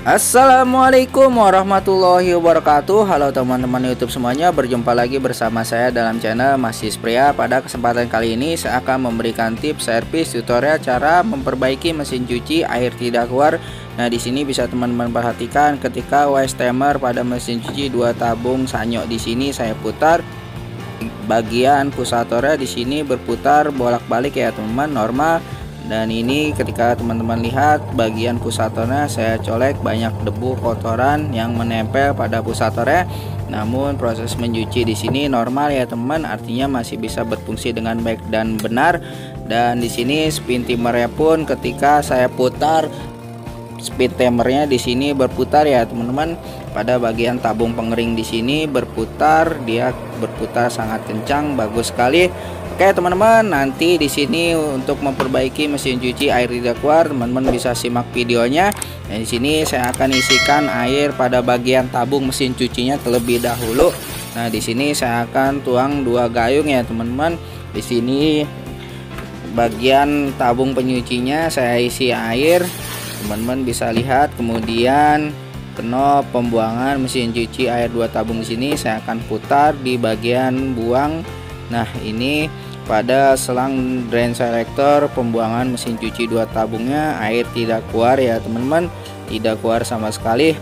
Assalamualaikum warahmatullahi wabarakatuh. Halo teman-teman YouTube semuanya, berjumpa lagi bersama saya dalam channel Masis Pria. Pada kesempatan kali ini saya akan memberikan tips servis tutorial cara memperbaiki mesin cuci air tidak keluar. Nah, di sini bisa teman-teman perhatikan ketika waste timer pada mesin cuci 2 tabung sanyo di sini saya putar, bagian pusatornya di sini berputar bolak-balik ya teman-teman, normal. Dan ini ketika teman-teman lihat bagian pusatornya saya colek, banyak debu kotoran yang menempel pada pusatornya. Namun proses mencuci di sini normal ya teman, artinya masih bisa berfungsi dengan baik dan benar. Dan di sini spin timernya pun ketika saya putar, speed timernya di sini berputar ya teman-teman. Pada bagian tabung pengering di sini berputar, dia berputar sangat kencang, bagus sekali. Oke teman-teman, nanti di sini untuk memperbaiki mesin cuci air tidak keluar, teman-teman bisa simak videonya. Nah, di sini saya akan isikan air pada bagian tabung mesin cucinya terlebih dahulu. Nah, di sini saya akan tuang 2 gayung ya teman-teman. Di sini bagian tabung penyucinya saya isi air. Teman-teman bisa lihat, kemudian knob pembuangan mesin cuci air 2 tabung di sini saya akan putar di bagian buang. Nah, ini pada selang drain selector pembuangan mesin cuci 2 tabungnya air tidak keluar ya teman-teman, tidak keluar sama sekali.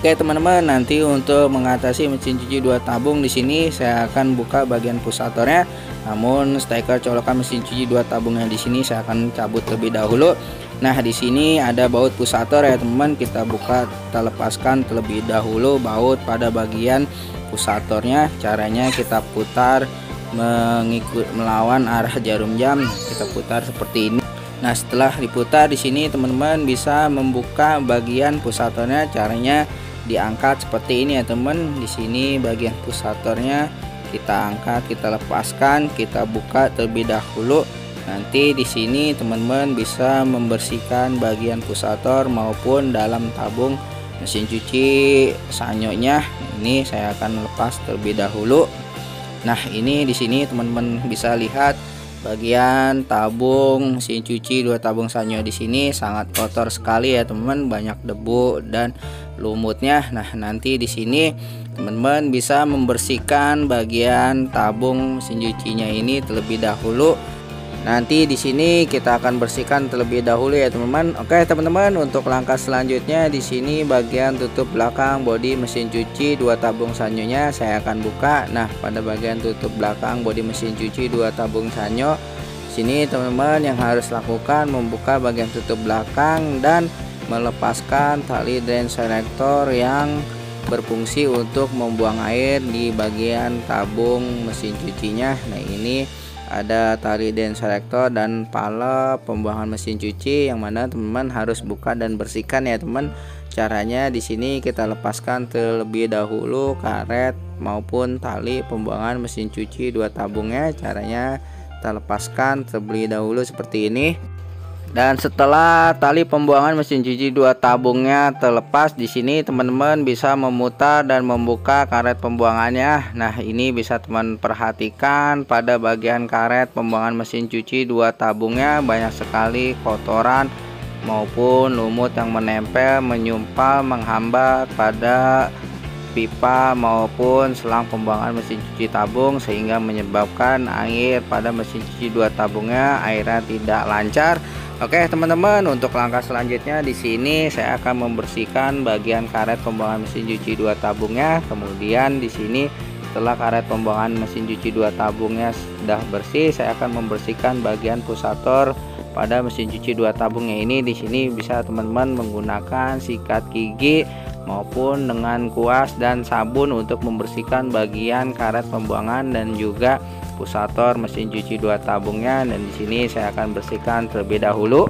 Oke teman-teman, nanti untuk mengatasi mesin cuci 2 tabung di sini saya akan buka bagian pusatornya. Namun steker colokan mesin cuci 2 tabungnya di sini saya akan cabut lebih dahulu. Nah, di sini ada baut pusator ya teman-teman, kita buka, kita lepaskan terlebih dahulu baut pada bagian pusatornya. Caranya kita putar melawan arah jarum jam, kita putar seperti ini. Nah, setelah diputar di sini teman-teman bisa membuka bagian pusatornya. Caranya diangkat seperti ini ya teman. Di sini bagian pusatornya kita angkat, kita lepaskan, kita buka terlebih dahulu. Nanti di sini teman-teman bisa membersihkan bagian pusator maupun dalam tabung mesin cuci sanyonya. Ini saya akan lepas terlebih dahulu. Nah, ini di sini teman-teman bisa lihat bagian tabung mesin cuci 2 tabung sanyo di sini sangat kotor sekali ya teman-teman, banyak debu dan lumutnya. Nah, nanti di sini teman-teman bisa membersihkan bagian tabung mesin cucinya ini terlebih dahulu. Nanti di sini kita akan bersihkan terlebih dahulu ya teman-teman. Oke teman-teman, untuk langkah selanjutnya di sini bagian tutup belakang bodi mesin cuci 2 tabung sanyonya saya akan buka. Nah, pada bagian tutup belakang bodi mesin cuci 2 tabung sanyo sini teman-teman yang harus lakukan membuka bagian tutup belakang dan melepaskan tali drain selector yang berfungsi untuk membuang air di bagian tabung mesin cucinya. Nah, ini ada tali drain selector dan pala pembuangan mesin cuci yang mana teman-teman harus buka dan bersihkan ya teman. Caranya di sini kita lepaskan terlebih dahulu karet maupun tali pembuangan mesin cuci 2 tabungnya. Caranya kita lepaskan terlebih dahulu seperti ini. Dan setelah tali pembuangan mesin cuci 2 tabungnya terlepas, di sini teman-teman bisa memutar dan membuka karet pembuangannya. Nah, ini bisa teman perhatikan pada bagian karet pembuangan mesin cuci 2 tabungnya banyak sekali kotoran maupun lumut yang menempel, menyumpal, menghambat pada pipa maupun selang pembuangan mesin cuci tabung sehingga menyebabkan air pada mesin cuci 2 tabungnya airnya tidak lancar. Oke teman-teman, untuk langkah selanjutnya di sini saya akan membersihkan bagian karet pembuangan mesin cuci 2 tabungnya. Kemudian di sini setelah karet pembuangan mesin cuci 2 tabungnya sudah bersih, saya akan membersihkan bagian pusator pada mesin cuci 2 tabungnya ini. Di sini bisa teman-teman menggunakan sikat gigi maupun dengan kuas dan sabun untuk membersihkan bagian karet pembuangan dan juga pusator mesin cuci 2 tabungnya. Dan di sini saya akan bersihkan terlebih dahulu.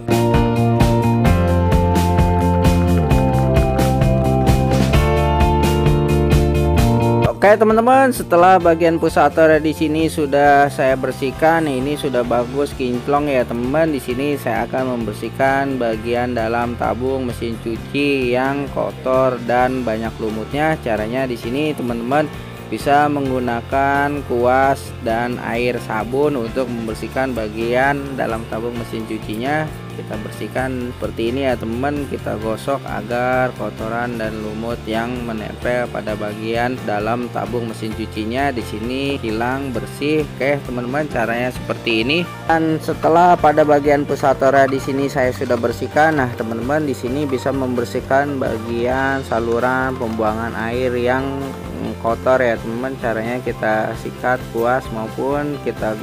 Oke teman-teman, setelah bagian pusator di sini sudah saya bersihkan, ini sudah bagus kinclong ya teman-teman. Di sini saya akan membersihkan bagian dalam tabung mesin cuci yang kotor dan banyak lumutnya. Caranya di sini teman-teman bisa menggunakan kuas dan air sabun untuk membersihkan bagian dalam tabung mesin cucinya. kita bersihkan seperti ini ya teman-teman. Kita gosok agar kotoran dan lumut yang menempel pada bagian dalam tabung mesin cucinya di sini hilang, bersih. Oke teman-teman, caranya seperti ini. Dan setelah pada bagian pusatornya di sini saya sudah bersihkan, nah teman-teman di sini bisa membersihkan bagian saluran pembuangan air yang kotor ya teman-teman. Caranya kita sikat kuas maupun kita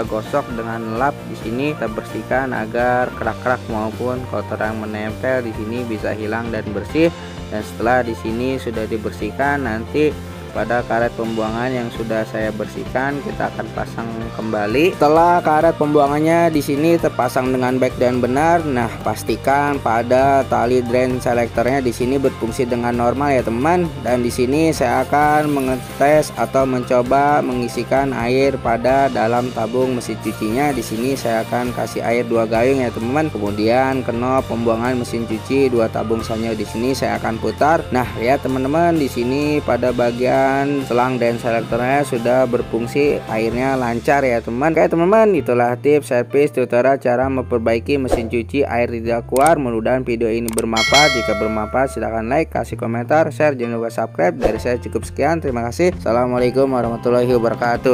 gosok dengan lap. Di sini kita bersihkan agar kerak-kerak maupun kotoran menempel di sini bisa hilang dan bersih. Dan setelah di sini sudah dibersihkan, nanti pada karet pembuangan yang sudah saya bersihkan kita akan pasang kembali. Setelah karet pembuangannya di sini terpasang dengan baik dan benar, nah pastikan pada tali drain selektornya di sini berfungsi dengan normal ya teman. Dan di sini saya akan mengetes atau mencoba mengisikan air pada dalam tabung mesin cucinya. Di sini saya akan kasih air 2 gayung ya teman. Kemudian knob pembuangan mesin cuci 2 tabung saja di sini saya akan putar. Nah lihat teman-teman, di sini pada bagian selang dan selektornya sudah berfungsi, airnya lancar ya teman. Oke teman-teman, itulah tips servis tutorial cara memperbaiki mesin cuci air tidak keluar. Mudah-mudahan video ini bermanfaat. Jika bermanfaat silahkan like, kasih komentar, share, jangan lupa subscribe. Dari saya cukup sekian, terima kasih. Assalamualaikum warahmatullahi wabarakatuh.